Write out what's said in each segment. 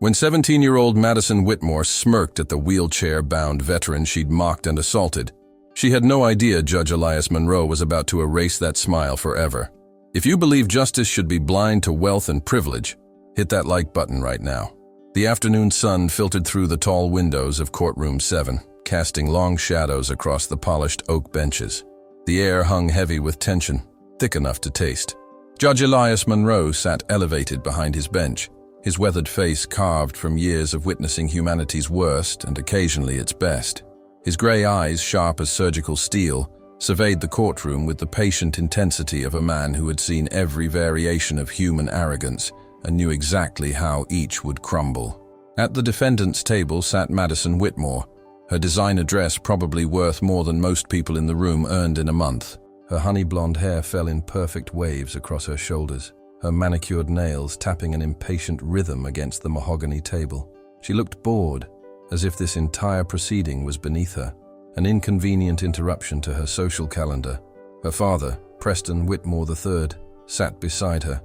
When 17-year-old Madison Whitmore smirked at the wheelchair-bound veteran she'd mocked and assaulted, she had no idea Judge Elias Monroe was about to erase that smile forever. If you believe justice should be blind to wealth and privilege, hit that like button right now. The afternoon sun filtered through the tall windows of Courtroom 7, casting long shadows across the polished oak benches. The air hung heavy with tension, thick enough to taste. Judge Elias Monroe sat elevated behind his bench, his weathered face carved from years of witnessing humanity's worst and occasionally its best. His gray eyes, sharp as surgical steel, surveyed the courtroom with the patient intensity of a man who had seen every variation of human arrogance and knew exactly how each would crumble. At the defendant's table sat Madison Whitmore, her designer dress probably worth more than most people in the room earned in a month. Her honey blonde hair fell in perfect waves across her shoulders, her manicured nails tapping an impatient rhythm against the mahogany table. She looked bored, as if this entire proceeding was beneath her, an inconvenient interruption to her social calendar. Her father, Preston Whitmore III, sat beside her,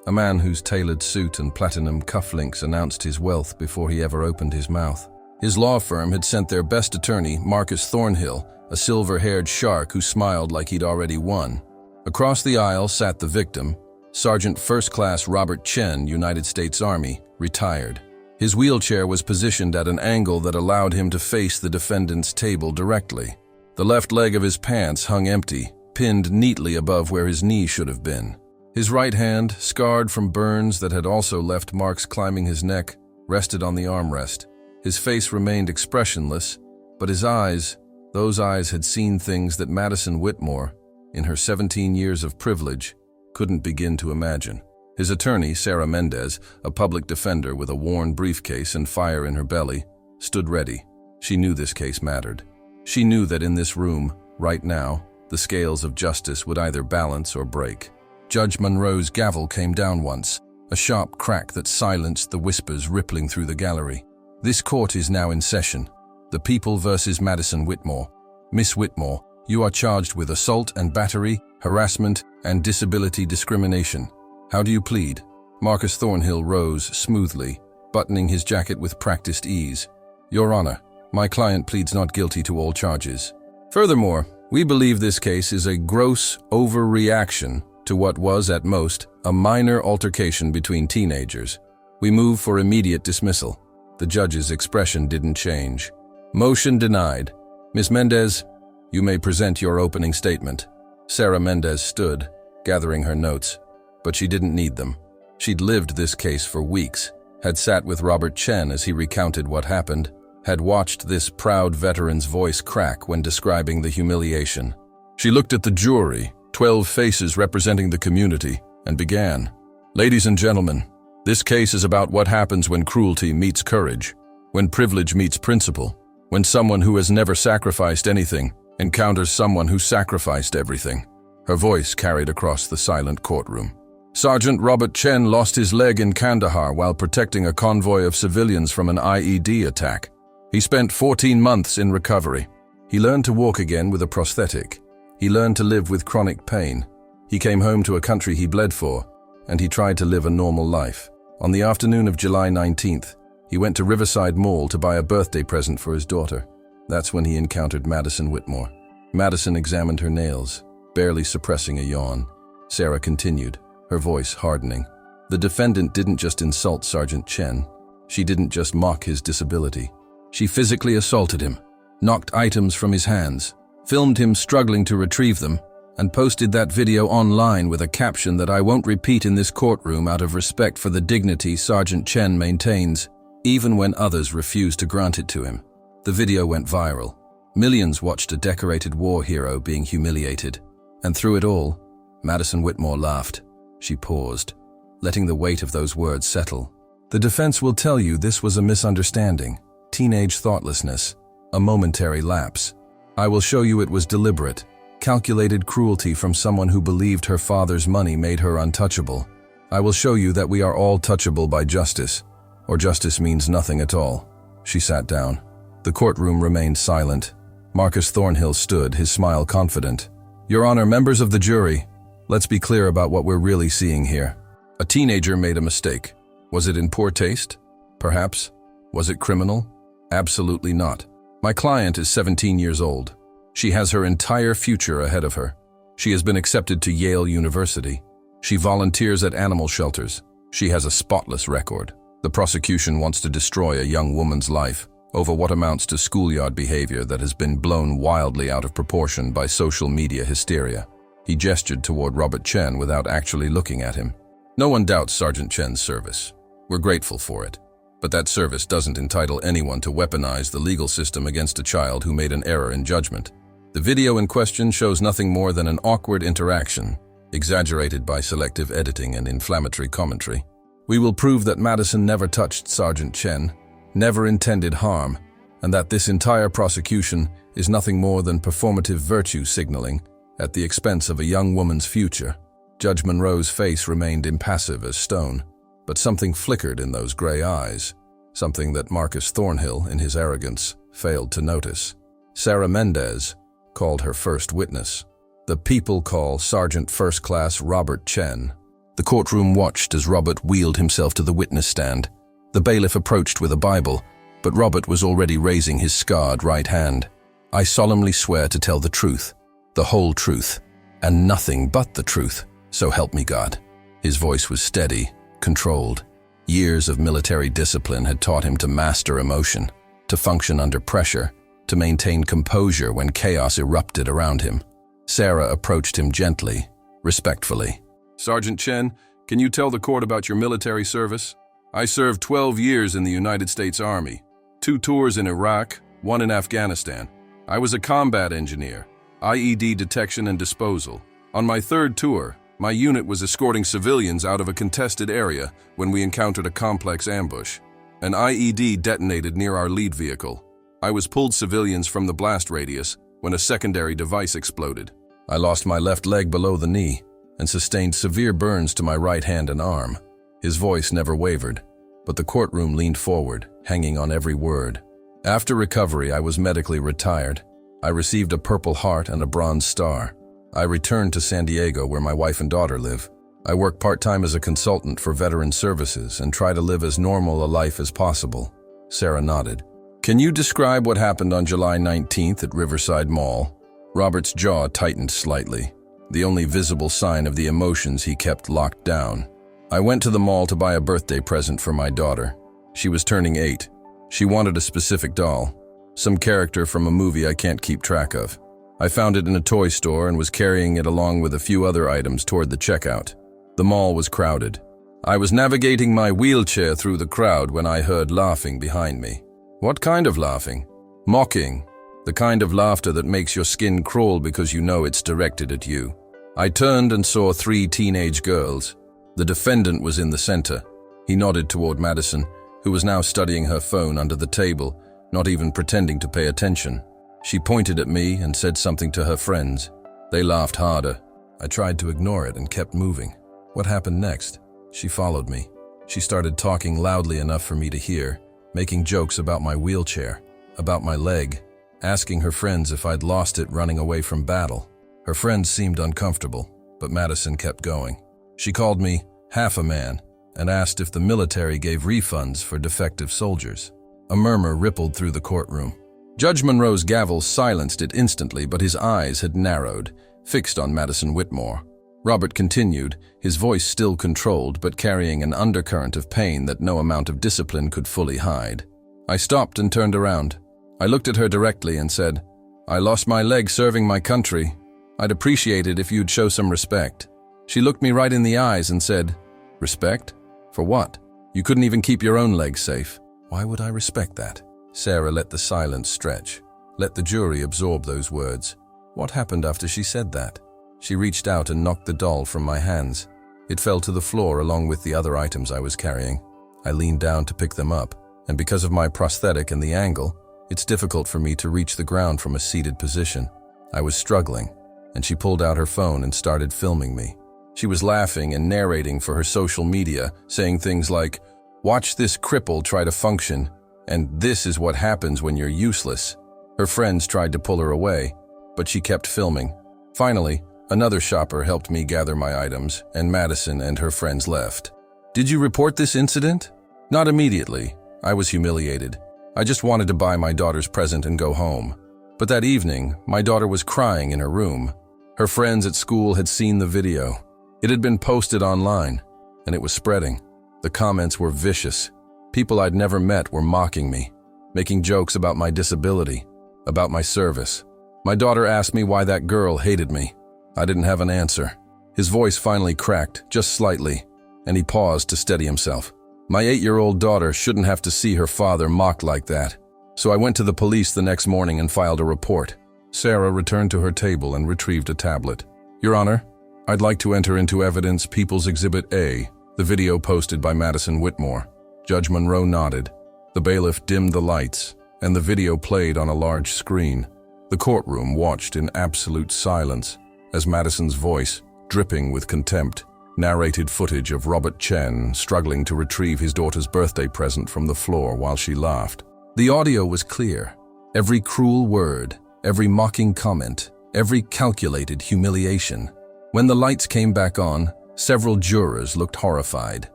a man whose tailored suit and platinum cufflinks announced his wealth before he ever opened his mouth. His law firm had sent their best attorney, Marcus Thornhill, a silver-haired shark who smiled like he'd already won. Across the aisle sat the victim, Sergeant First Class Robert Chen, United States Army, retired. His wheelchair was positioned at an angle that allowed him to face the defendant's table directly. The left leg of his pants hung empty, pinned neatly above where his knee should have been. His right hand, scarred from burns that had also left marks climbing his neck, rested on the armrest. His face remained expressionless, but his eyes, those eyes had seen things that Madison Whitmore, in her 17 years of privilege, couldn't begin to imagine. His attorney, Sarah Mendez, a public defender with a worn briefcase and fire in her belly, stood ready. She knew this case mattered. She knew that in this room, right now, the scales of justice would either balance or break. Judge Monroe's gavel came down once, a sharp crack that silenced the whispers rippling through the gallery. This court is now in session. The People versus Madison Whitmore. Miss Whitmore, you are charged with assault and battery, harassment, and disability discrimination. How do you plead? Marcus Thornhill rose smoothly, buttoning his jacket with practiced ease. Your Honor, my client pleads not guilty to all charges. Furthermore, we believe this case is a gross overreaction to what was, at most, a minor altercation between teenagers. We move for immediate dismissal. The judge's expression didn't change. Motion denied. Ms. Mendez, you may present your opening statement. Sarah Mendez stood, gathering her notes, but she didn't need them. She'd lived this case for weeks, had sat with Robert Chen as he recounted what happened, had watched this proud veteran's voice crack when describing the humiliation. She looked at the jury, 12 faces representing the community, and began. Ladies and gentlemen, this case is about what happens when cruelty meets courage, when privilege meets principle, when someone who has never sacrificed anything encounters someone who sacrificed everything. Her voice carried across the silent courtroom. Sergeant Robert Chen lost his leg in Kandahar while protecting a convoy of civilians from an IED attack. He spent 14 months in recovery. He learned to walk again with a prosthetic. He learned to live with chronic pain. He came home to a country he bled for, and he tried to live a normal life. On the afternoon of July 19th, he went to Riverside Mall to buy a birthday present for his daughter. That's when he encountered Madison Whitmore. Madison examined her nails, barely suppressing a yawn. Sarah continued, her voice hardening. The defendant didn't just insult Sergeant Chen. She didn't just mock his disability. She physically assaulted him, knocked items from his hands, filmed him struggling to retrieve them, and posted that video online with a caption that I won't repeat in this courtroom out of respect for the dignity Sergeant Chen maintains, even when others refuse to grant it to him. The video went viral. Millions watched a decorated war hero being humiliated. And through it all, Madison Whitmore laughed. She paused, letting the weight of those words settle. The defense will tell you this was a misunderstanding, teenage thoughtlessness, a momentary lapse. I will show you it was deliberate, calculated cruelty from someone who believed her father's money made her untouchable. I will show you that we are all touchable by justice, or justice means nothing at all. She sat down. The courtroom remained silent. Marcus Thornhill stood, his smile confident. Your Honor, members of the jury, let's be clear about what we're really seeing here. A teenager made a mistake. Was it in poor taste? Perhaps. Was it criminal? Absolutely not. My client is 17 years old. She has her entire future ahead of her. She has been accepted to Yale University. She volunteers at animal shelters. She has a spotless record. The prosecution wants to destroy a young woman's life over what amounts to schoolyard behavior that has been blown wildly out of proportion by social media hysteria. He gestured toward Robert Chen without actually looking at him. No one doubts Sergeant Chen's service. We're grateful for it. But that service doesn't entitle anyone to weaponize the legal system against a child who made an error in judgment. The video in question shows nothing more than an awkward interaction, exaggerated by selective editing and inflammatory commentary. We will prove that Madison never touched Sergeant Chen, never intended harm, and that this entire prosecution is nothing more than performative virtue signaling at the expense of a young woman's future. Judge Monroe's face remained impassive as stone, but something flickered in those gray eyes, something that Marcus Thornhill, in his arrogance, failed to notice. Sarah Mendez called her first witness. The people call Sergeant First Class Robert Chen. The courtroom watched as Robert wheeled himself to the witness stand. The bailiff approached with a Bible, but Robert was already raising his scarred right hand. I solemnly swear to tell the truth, the whole truth, and nothing but the truth, so help me God. His voice was steady, controlled. Years of military discipline had taught him to master emotion, to function under pressure, to maintain composure when chaos erupted around him. Sarah approached him gently, respectfully. Sergeant Chen, can you tell the court about your military service? I served 12 years in the United States Army, 2 tours in Iraq, 1 in Afghanistan. I was a combat engineer, IED detection and disposal. On my 3rd tour, my unit was escorting civilians out of a contested area when we encountered a complex ambush. An IED detonated near our lead vehicle. I was pulled civilians from the blast radius when a secondary device exploded. I lost my left leg below the knee and sustained severe burns to my right hand and arm. His voice never wavered, but the courtroom leaned forward, hanging on every word. After recovery, I was medically retired. I received a Purple Heart and a Bronze Star. I returned to San Diego, where my wife and daughter live. I work part-time as a consultant for veteran services and try to live as normal a life as possible. Sarah nodded. Can you describe what happened on July 19th at Riverside Mall? Robert's jaw tightened slightly, the only visible sign of the emotions he kept locked down. I went to the mall to buy a birthday present for my daughter. She was turning 8. She wanted a specific doll, some character from a movie I can't keep track of. I found it in a toy store and was carrying it along with a few other items toward the checkout. The mall was crowded. I was navigating my wheelchair through the crowd when I heard laughing behind me. What kind of laughing? Mocking. The kind of laughter that makes your skin crawl because you know it's directed at you. I turned and saw 3 teenage girls. The defendant was in the center. He nodded toward Madison, who was now studying her phone under the table, not even pretending to pay attention. She pointed at me and said something to her friends. They laughed harder. I tried to ignore it and kept moving. What happened next? She followed me. She started talking loudly enough for me to hear, making jokes about my wheelchair, about my leg, asking her friends if I'd lost it running away from battle. Her friends seemed uncomfortable, but Madison kept going. She called me half a man and asked if the military gave refunds for defective soldiers. A murmur rippled through the courtroom. Judge Monroe's gavel silenced it instantly, but his eyes had narrowed, fixed on Madison Whitmore. Robert continued, his voice still controlled but carrying an undercurrent of pain that no amount of discipline could fully hide. I stopped and turned around. I looked at her directly and said, "I lost my leg serving my country. I'd appreciate it if you'd show some respect." She looked me right in the eyes and said, "Respect? For what? You couldn't even keep your own legs safe." Why would I respect that? Sarah let the silence stretch. Let the jury absorb those words. What happened after she said that? She reached out and knocked the doll from my hands. It fell to the floor along with the other items I was carrying. I leaned down to pick them up, and because of my prosthetic and the angle, it's difficult for me to reach the ground from a seated position. I was struggling, and she pulled out her phone and started filming me. She was laughing and narrating for her social media, saying things like, "Watch this cripple try to function, and this is what happens when you're useless." Her friends tried to pull her away, but she kept filming. Finally, another shopper helped me gather my items, and Madison and her friends left. "Did you report this incident?" "Not immediately. I was humiliated. I just wanted to buy my daughter's present and go home. But that evening, my daughter was crying in her room. Her friends at school had seen the video. It had been posted online, and it was spreading. The comments were vicious. People I'd never met were mocking me, making jokes about my disability, about my service. My daughter asked me why that girl hated me. I didn't have an answer. His voice finally cracked, just slightly, and he paused to steady himself. My 8-year-old daughter shouldn't have to see her father mocked like that. So I went to the police the next morning and filed a report. Sarah returned to her table and retrieved a tablet. Your Honor, I'd like to enter into evidence People's Exhibit A, the video posted by Madison Whitmore. Judge Monroe nodded. The bailiff dimmed the lights, and the video played on a large screen. The courtroom watched in absolute silence as Madison's voice, dripping with contempt, narrated footage of Robert Chen struggling to retrieve his daughter's birthday present from the floor while she laughed. The audio was clear. Every cruel word, every mocking comment, every calculated humiliation. When the lights came back on, several jurors looked horrified.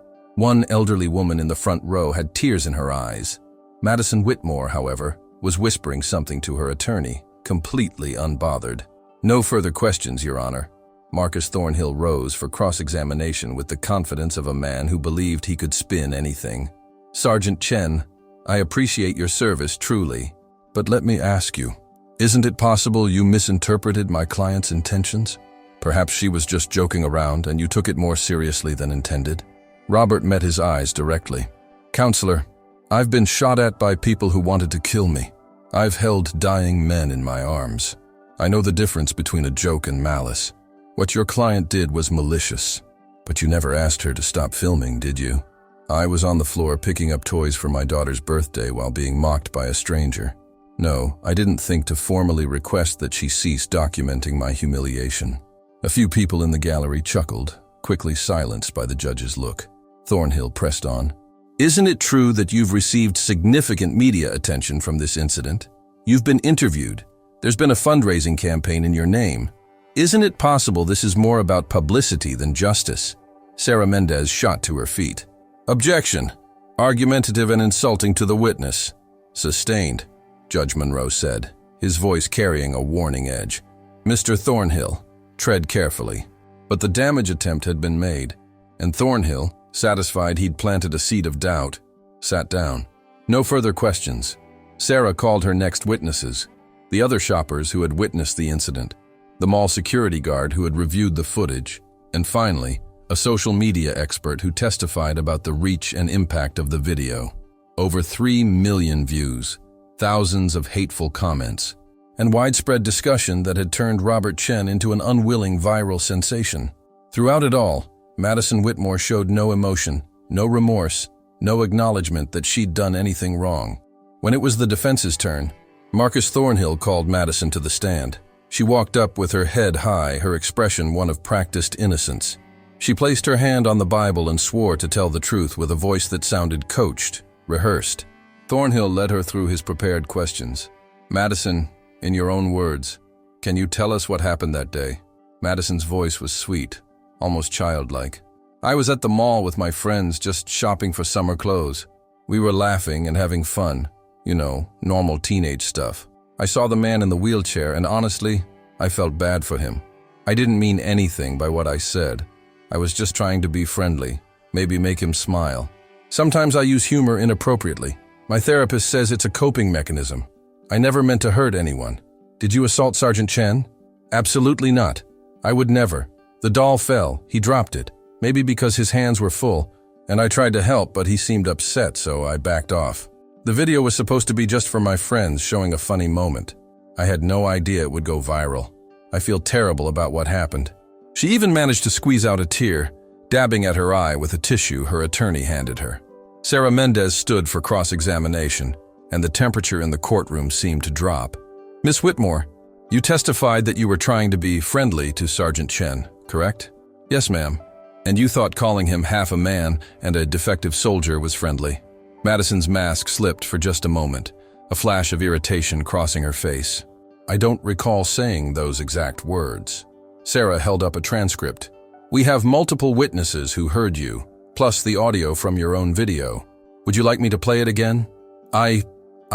One elderly woman in the front row had tears in her eyes. Madison Whitmore, however, was whispering something to her attorney, completely unbothered. No further questions, Your Honor. Marcus Thornhill rose for cross-examination with the confidence of a man who believed he could spin anything. Sergeant Chen, I appreciate your service truly, but let me ask you, isn't it possible you misinterpreted my client's intentions? Perhaps she was just joking around and you took it more seriously than intended? Robert met his eyes directly. Counselor, I've been shot at by people who wanted to kill me. I've held dying men in my arms. I know the difference between a joke and malice. What your client did was malicious, but you never asked her to stop filming, did you? I was on the floor picking up toys for my daughter's birthday while being mocked by a stranger. No, I didn't think to formally request that she cease documenting my humiliation. A few people in the gallery chuckled, quickly silenced by the judge's look. Thornhill pressed on. Isn't it true that you've received significant media attention from this incident? You've been interviewed. There's been a fundraising campaign in your name. Isn't it possible this is more about publicity than justice? Sarah Mendez shot to her feet. Objection. Argumentative and insulting to the witness. Sustained, Judge Monroe said, his voice carrying a warning edge. Mr. Thornhill, tread carefully. But the damage attempt had been made, and Thornhill, satisfied he'd planted a seed of doubt, sat down. No further questions. Sarah called her next witnesses, the other shoppers who had witnessed the incident, the mall security guard who had reviewed the footage, and finally, a social media expert who testified about the reach and impact of the video. Over 3 million views, thousands of hateful comments, and widespread discussion that had turned Robert Chen into an unwilling viral sensation. Throughout it all, Madison Whitmore showed no emotion, no remorse, no acknowledgement that she'd done anything wrong. When it was the defense's turn, Marcus Thornhill called Madison to the stand. She walked up with her head high, her expression one of practiced innocence. She placed her hand on the Bible and swore to tell the truth with a voice that sounded coached, rehearsed. Thornhill led her through his prepared questions. Madison, in your own words, can you tell us what happened that day? Madison's voice was sweet, almost childlike. I was at the mall with my friends just shopping for summer clothes. We were laughing and having fun. You know, normal teenage stuff. I saw the man in the wheelchair and honestly, I felt bad for him. I didn't mean anything by what I said. I was just trying to be friendly, maybe make him smile. Sometimes I use humor inappropriately. My therapist says it's a coping mechanism. I never meant to hurt anyone. Did you assault Sergeant Chen? Absolutely not. I would never. The doll fell. He dropped it. Maybe because his hands were full, and I tried to help, but he seemed upset, so I backed off. The video was supposed to be just for my friends, showing a funny moment. I had no idea it would go viral. I feel terrible about what happened. She even managed to squeeze out a tear, dabbing at her eye with a tissue her attorney handed her. Sarah Mendez stood for cross-examination, and the temperature in the courtroom seemed to drop. Miss Whitmore, you testified that you were trying to be friendly to Sergeant Chen, correct? Yes, ma'am. And you thought calling him half a man and a defective soldier was friendly. Madison's mask slipped for just a moment, a flash of irritation crossing her face. I don't recall saying those exact words. Sarah held up a transcript. We have multiple witnesses who heard you, plus the audio from your own video. Would you like me to play it again? I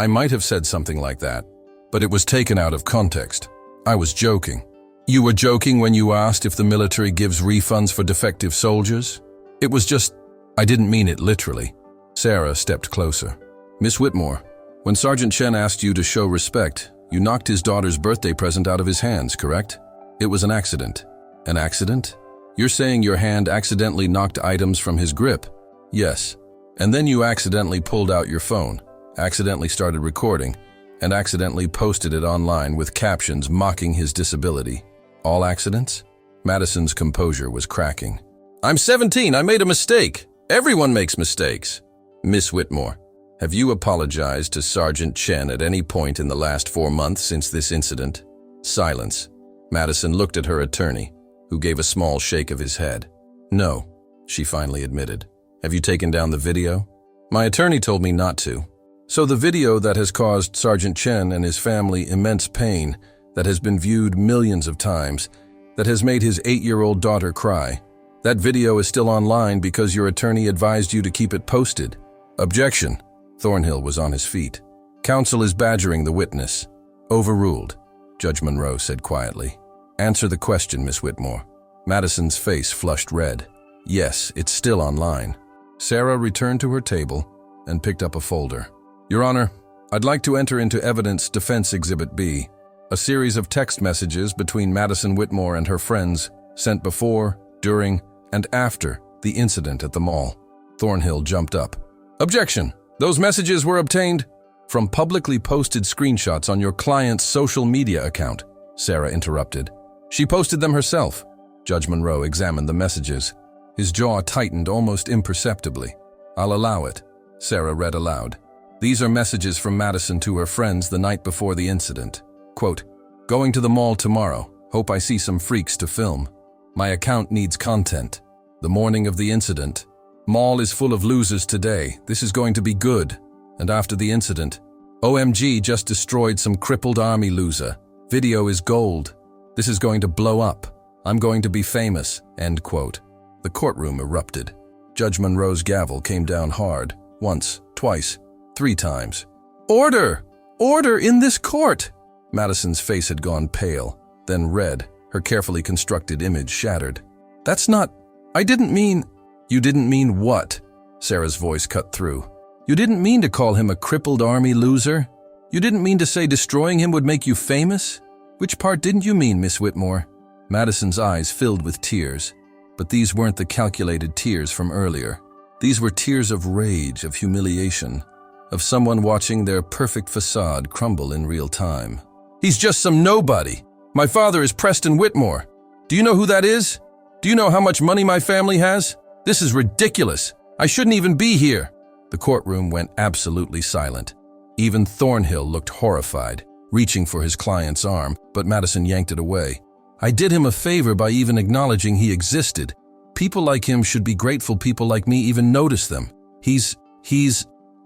might have said something like that, but it was taken out of context. I was joking. You were joking when you asked if the military gives refunds for defective soldiers? It was just, I didn't mean it literally. Sarah stepped closer. Miss Whitmore, when Sergeant Chen asked you to show respect, you knocked his daughter's birthday present out of his hands, correct? It was an accident. An accident? You're saying your hand accidentally knocked items from his grip? Yes. And then you accidentally pulled out your phone, accidentally started recording, and accidentally posted it online with captions mocking his disability. All accidents? Madison's composure was cracking. I'm 17, I made a mistake. Everyone makes mistakes. Miss Whitmore, have you apologized to Sergeant Chen at any point in the last 4 months since this incident? Silence. Madison looked at her attorney, who gave a small shake of his head. No, she finally admitted. Have you taken down the video? My attorney told me not to. So the video that has caused Sergeant Chen and his family immense pain, that has been viewed millions of times, that has made his 8-year-old daughter cry, that video is still online because your attorney advised you to keep it posted. Objection. Thornhill was on his feet. Counsel is badgering the witness. Overruled, Judge Monroe said quietly. Answer the question, Miss Whitmore. Madison's face flushed red. Yes, it's still online. Sarah returned to her table and picked up a folder. Your Honor, I'd like to enter into evidence Defense Exhibit B, a series of text messages between Madison Whitmore and her friends sent before, during, and after the incident at the mall. Thornhill jumped up. Objection! Those messages were obtained from publicly posted screenshots on your client's social media account, Sarah interrupted. She posted them herself. Judge Monroe examined the messages. His jaw tightened almost imperceptibly. I'll allow it, Sarah read aloud. These are messages from Madison to her friends the night before the incident. Quote, going to the mall tomorrow. Hope I see some freaks to film. My account needs content. The morning of the incident. Mall is full of losers today. This is going to be good. And after the incident, OMG just destroyed some crippled army loser. Video is gold. This is going to blow up. I'm going to be famous. End quote. The courtroom erupted. Judge Monroe's gavel came down hard. Once, twice, 3 times. Order! Order in this court! Madison's face had gone pale, then red, her carefully constructed image shattered. That's not… I didn't mean… You didn't mean what? Sarah's voice cut through. You didn't mean to call him a crippled army loser? You didn't mean to say destroying him would make you famous? Which part didn't you mean, Miss Whitmore? Madison's eyes filled with tears, but these weren't the calculated tears from earlier. These were tears of rage, of humiliation, of someone watching their perfect facade crumble in real time. He's just some nobody. My father is Preston Whitmore. Do you know who that is? Do you know how much money my family has? This is ridiculous. I shouldn't even be here. The courtroom went absolutely silent. Even Thornhill looked horrified, reaching for his client's arm, but Madison yanked it away. I did him a favor by even acknowledging he existed. People like him should be grateful people like me even notice them. He's…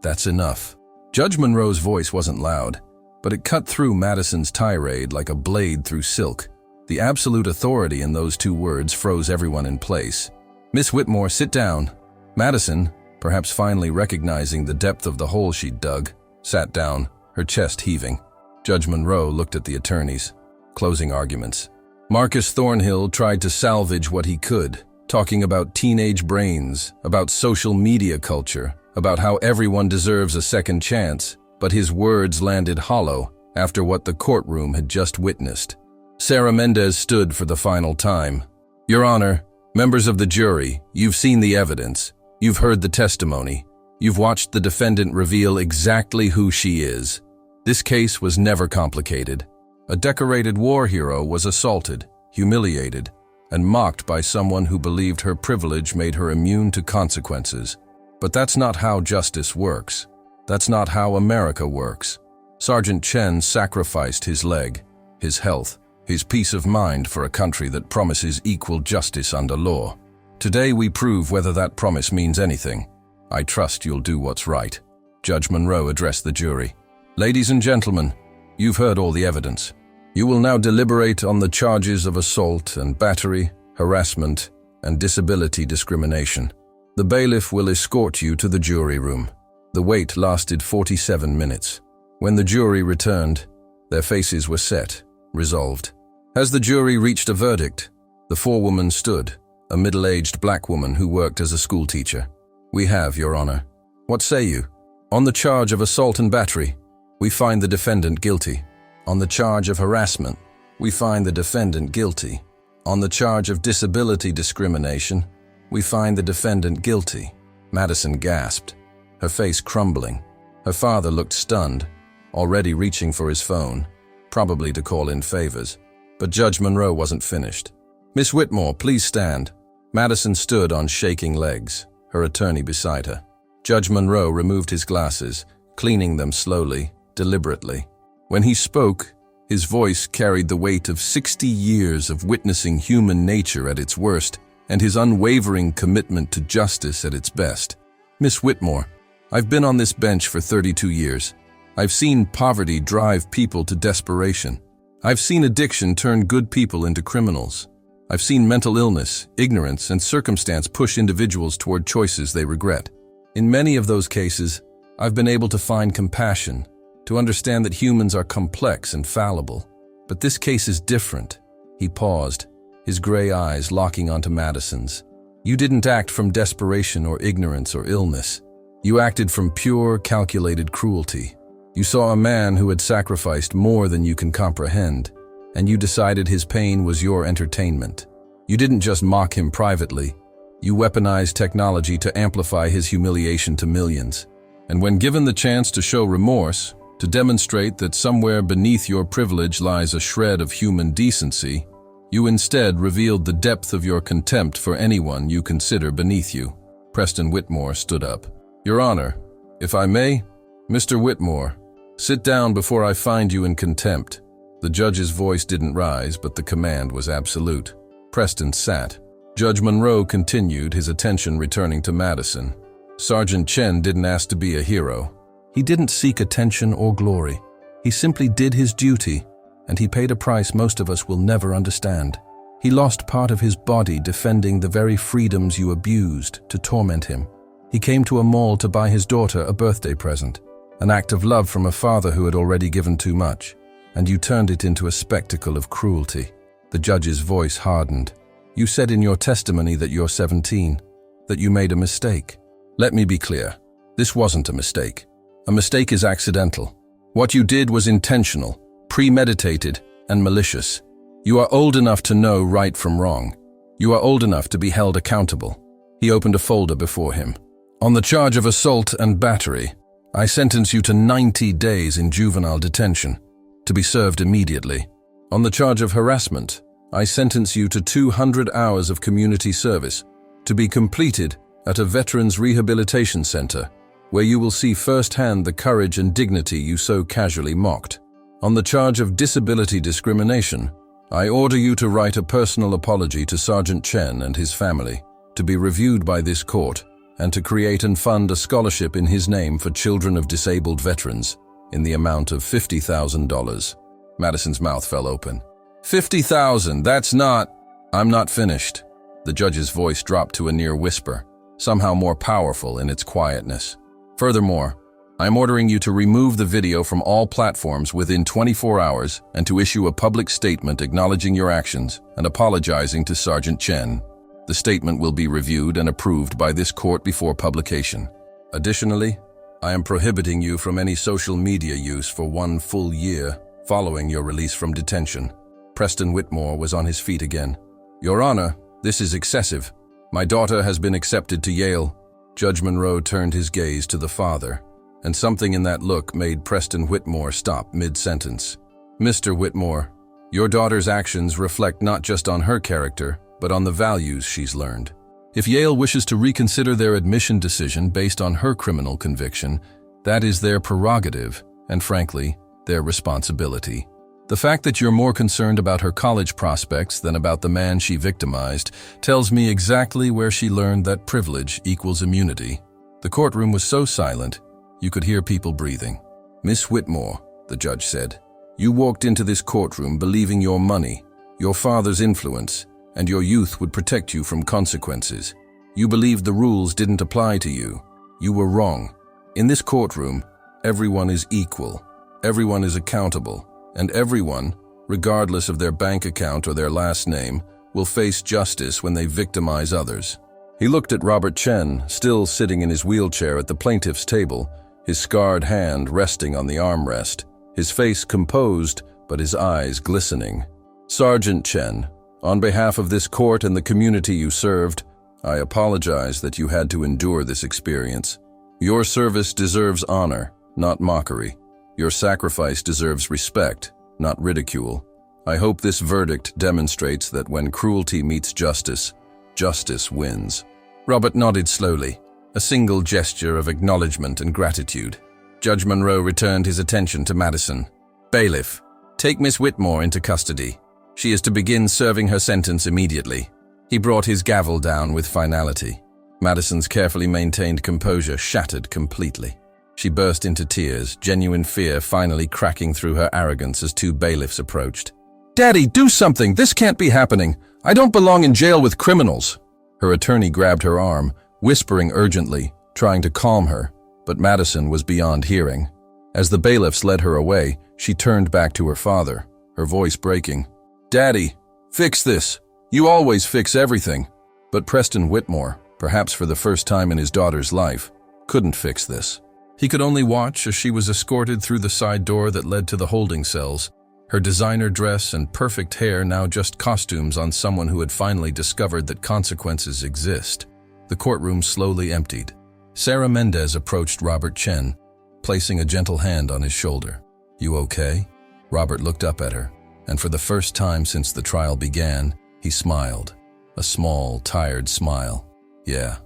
That's enough. Judge Monroe's voice wasn't loud, but it cut through Madison's tirade like a blade through silk. The absolute authority in those 2 words froze everyone in place. Miss Whitmore, sit down. Madison, perhaps finally recognizing the depth of the hole she'd dug, sat down, her chest heaving. Judge Monroe looked at the attorneys. Closing arguments. Marcus Thornhill tried to salvage what he could, talking about teenage brains, about social media culture, about how everyone deserves a second chance, but his words landed hollow after what the courtroom had just witnessed. Sarah Mendez stood for the final time. Your Honor, members of the jury, you've seen the evidence. You've heard the testimony. You've watched the defendant reveal exactly who she is. This case was never complicated. A decorated war hero was assaulted, humiliated, and mocked by someone who believed her privilege made her immune to consequences. But that's not how justice works. That's not how America works. Sergeant Chen sacrificed his leg, his health, his peace of mind for a country that promises equal justice under law. Today we prove whether that promise means anything. I trust you'll do what's right. Judge Monroe addressed the jury. Ladies and gentlemen, you've heard all the evidence. You will now deliberate on the charges of assault and battery, harassment, and disability discrimination. The bailiff will escort you to the jury room. The wait lasted 47 minutes. When the jury returned, their faces were set, resolved. As the jury reached a verdict, the forewoman stood, a middle-aged black woman who worked as a schoolteacher. "We have, Your Honor. What say you? On the charge of assault and battery, we find the defendant guilty. On the charge of harassment, we find the defendant guilty. On the charge of disability discrimination, we find the defendant guilty." Madison gasped, her face crumbling. Her father looked stunned, already reaching for his phone, probably to call in favors. But Judge Monroe wasn't finished. "Miss Whitmore, please stand." Madison stood on shaking legs, her attorney beside her. Judge Monroe removed his glasses, cleaning them slowly, deliberately. When he spoke, his voice carried the weight of 60 years of witnessing human nature at its worst and his unwavering commitment to justice at its best. "Miss Whitmore, I've been on this bench for 32 years. I've seen poverty drive people to desperation. I've seen addiction turn good people into criminals. I've seen mental illness, ignorance, and circumstance push individuals toward choices they regret. In many of those cases, I've been able to find compassion, to understand that humans are complex and fallible. But this case is different." He paused, his gray eyes locking onto Madison's. "You didn't act from desperation or ignorance or illness. You acted from pure, calculated cruelty. You saw a man who had sacrificed more than you can comprehend, and you decided his pain was your entertainment. You didn't just mock him privately. You weaponized technology to amplify his humiliation to millions. And when given the chance to show remorse, to demonstrate that somewhere beneath your privilege lies a shred of human decency, you instead revealed the depth of your contempt for anyone you consider beneath you." Preston Whitmore stood up. "Your Honor, if I may, Mr. Whitmore, sit down before I find you in contempt." The judge's voice didn't rise, but the command was absolute. Preston sat. Judge Monroe continued, his attention returning to Madison. "Sergeant Chen didn't ask to be a hero. He didn't seek attention or glory. He simply did his duty, and he paid a price most of us will never understand. He lost part of his body defending the very freedoms you abused to torment him. He came to a mall to buy his daughter a birthday present, an act of love from a father who had already given too much, and you turned it into a spectacle of cruelty." The judge's voice hardened. "You said in your testimony that you're 17, that you made a mistake. Let me be clear. This wasn't a mistake. A mistake is accidental. What you did was intentional, premeditated, and malicious. You are old enough to know right from wrong. You are old enough to be held accountable." He opened a folder before him. "On the charge of assault and battery, I sentence you to 90 days in juvenile detention, to be served immediately. On the charge of harassment, I sentence you to 200 hours of community service, to be completed at a veterans rehabilitation center, where you will see firsthand the courage and dignity you so casually mocked. On the charge of disability discrimination, I order you to write a personal apology to Sergeant Chen and his family, to be reviewed by this court, and to create and fund a scholarship in his name for children of disabled veterans in the amount of $50,000. Madison's mouth fell open. "50,000, that's not—" "I'm not finished." The judge's voice dropped to a near whisper, somehow more powerful in its quietness. "Furthermore, I'm ordering you to remove the video from all platforms within 24 hours and to issue a public statement acknowledging your actions and apologizing to Sergeant Chen. The statement will be reviewed and approved by this court before publication. Additionally, I am prohibiting you from any social media use for 1 full year following your release from detention." Preston Whitmore was on his feet again. "Your Honor, this is excessive. My daughter has been accepted to Yale." Judge Monroe turned his gaze to the father, and something in that look made Preston Whitmore stop mid-sentence. "Mr. Whitmore, your daughter's actions reflect not just on her character, but on the values she's learned. If Yale wishes to reconsider their admission decision based on her criminal conviction, that is their prerogative, and frankly, their responsibility. The fact that you're more concerned about her college prospects than about the man she victimized tells me exactly where she learned that privilege equals immunity." The courtroom was so silent, you could hear people breathing. "Miss Whitmore," the judge said, "you walked into this courtroom believing your money, your father's influence, and your youth would protect you from consequences. You believed the rules didn't apply to you. You were wrong. In this courtroom, everyone is equal, everyone is accountable, and everyone, regardless of their bank account or their last name, will face justice when they victimize others. He looked at Robert Chen, still sitting in his wheelchair at the plaintiff's table, his scarred hand resting on the armrest, his face composed but his eyes glistening. "Sergeant Chen, on behalf of this court and the community you served, I apologize that you had to endure this experience. Your service deserves honor, not mockery. Your sacrifice deserves respect, not ridicule. I hope this verdict demonstrates that when cruelty meets justice, justice wins." Robert nodded slowly, a single gesture of acknowledgement and gratitude. Judge Monroe returned his attention to Madison. "Bailiff, take Miss Whitmore into custody. She is to begin serving her sentence immediately." He brought his gavel down with finality. Madison's carefully maintained composure shattered completely. She burst into tears, genuine fear finally cracking through her arrogance as two bailiffs approached. "Daddy, do something! This can't be happening! I don't belong in jail with criminals!" Her attorney grabbed her arm, whispering urgently, trying to calm her, but Madison was beyond hearing. As the bailiffs led her away, she turned back to her father, her voice breaking. "Daddy, fix this! You always fix everything!" But Preston Whitmore, perhaps for the first time in his daughter's life, couldn't fix this. He could only watch as she was escorted through the side door that led to the holding cells, her designer dress and perfect hair now just costumes on someone who had finally discovered that consequences exist. The courtroom slowly emptied. Sarah Mendez approached Robert Chen, placing a gentle hand on his shoulder. "You okay?" Robert looked up at her, and for the first time since the trial began, he smiled. A small, tired smile. Yeah,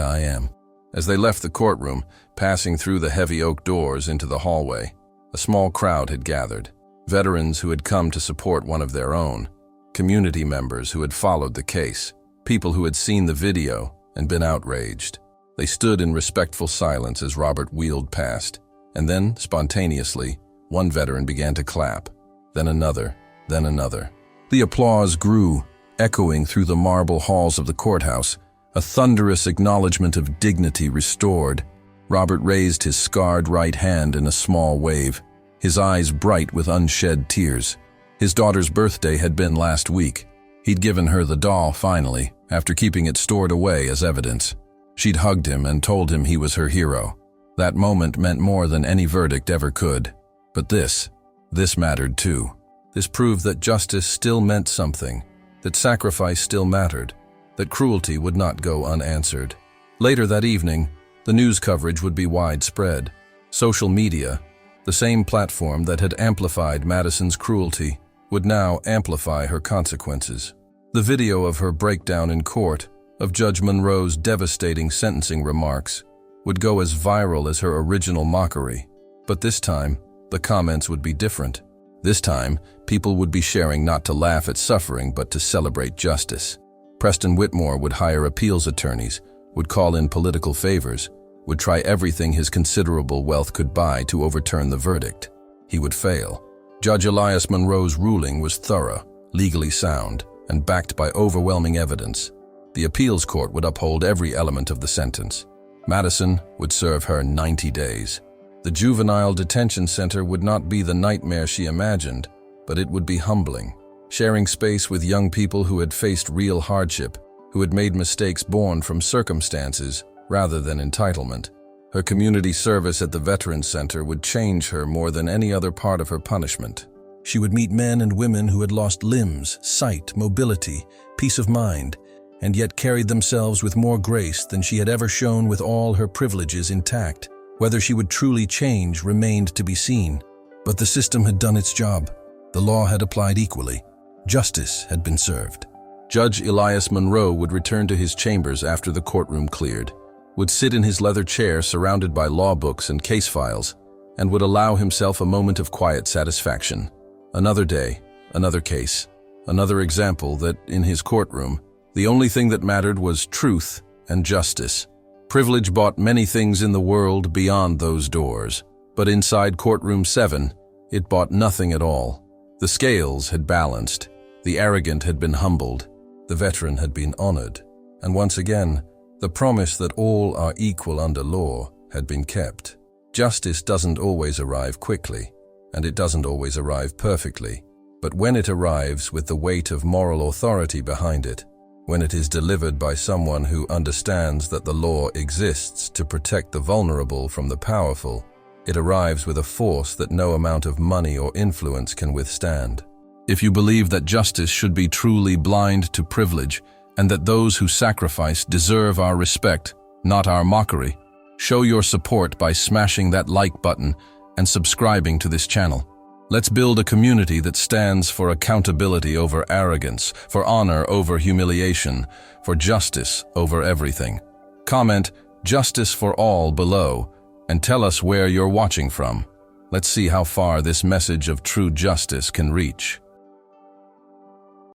I am." As they left the courtroom, passing through the heavy oak doors into the hallway, a small crowd had gathered. Veterans who had come to support one of their own, community members who had followed the case, people who had seen the video and been outraged. They stood in respectful silence as Robert wheeled past, and then, spontaneously, one veteran began to clap, then another, then another. The applause grew, echoing through the marble halls of the courthouse, a thunderous acknowledgement of dignity restored. Robert raised his scarred right hand in a small wave, his eyes bright with unshed tears. His daughter's birthday had been last week. He'd given her the doll finally, after keeping it stored away as evidence. She'd hugged him and told him he was her hero. That moment meant more than any verdict ever could. But this mattered too. This proved that justice still meant something, that sacrifice still mattered, that cruelty would not go unanswered. Later that evening, the news coverage would be widespread. Social media, the same platform that had amplified Madison's cruelty, would now amplify her consequences. The video of her breakdown in court, of Judge Monroe's devastating sentencing remarks, would go as viral as her original mockery. But this time, the comments would be different. This time, people would be sharing not to laugh at suffering but to celebrate justice. Preston Whitmore would hire appeals attorneys, would call in political favors, would try everything his considerable wealth could buy to overturn the verdict. He would fail. Judge Elias Monroe's ruling was thorough, legally sound, and backed by overwhelming evidence. The appeals court would uphold every element of the sentence. Madison would serve her 90 days. The juvenile detention center would not be the nightmare she imagined, but it would be humbling, sharing space with young people who had faced real hardship, who had made mistakes born from circumstances rather than entitlement. Her community service at the Veterans Center would change her more than any other part of her punishment. She would meet men and women who had lost limbs, sight, mobility, peace of mind, and yet carried themselves with more grace than she had ever shown with all her privileges intact. Whether she would truly change remained to be seen. But the system had done its job. The law had applied equally. Justice had been served. Judge Elias Monroe would return to his chambers after the courtroom cleared, would sit in his leather chair surrounded by law books and case files, and would allow himself a moment of quiet satisfaction. Another day, another case, another example that, in his courtroom, the only thing that mattered was truth and justice. Privilege bought many things in the world beyond those doors, but inside courtroom 7, it bought nothing at all. The scales had balanced, the arrogant had been humbled, the veteran had been honored, and once again, the promise that all are equal under law had been kept. Justice doesn't always arrive quickly, and it doesn't always arrive perfectly. But when it arrives with the weight of moral authority behind it, when it is delivered by someone who understands that the law exists to protect the vulnerable from the powerful, it arrives with a force that no amount of money or influence can withstand. If you believe that justice should be truly blind to privilege, and that those who sacrifice deserve our respect, not our mockery, show your support by smashing that like button and subscribing to this channel. Let's build a community that stands for accountability over arrogance, for honor over humiliation, for justice over everything. Comment "Justice for All" below and tell us where you're watching from. Let's see how far this message of true justice can reach.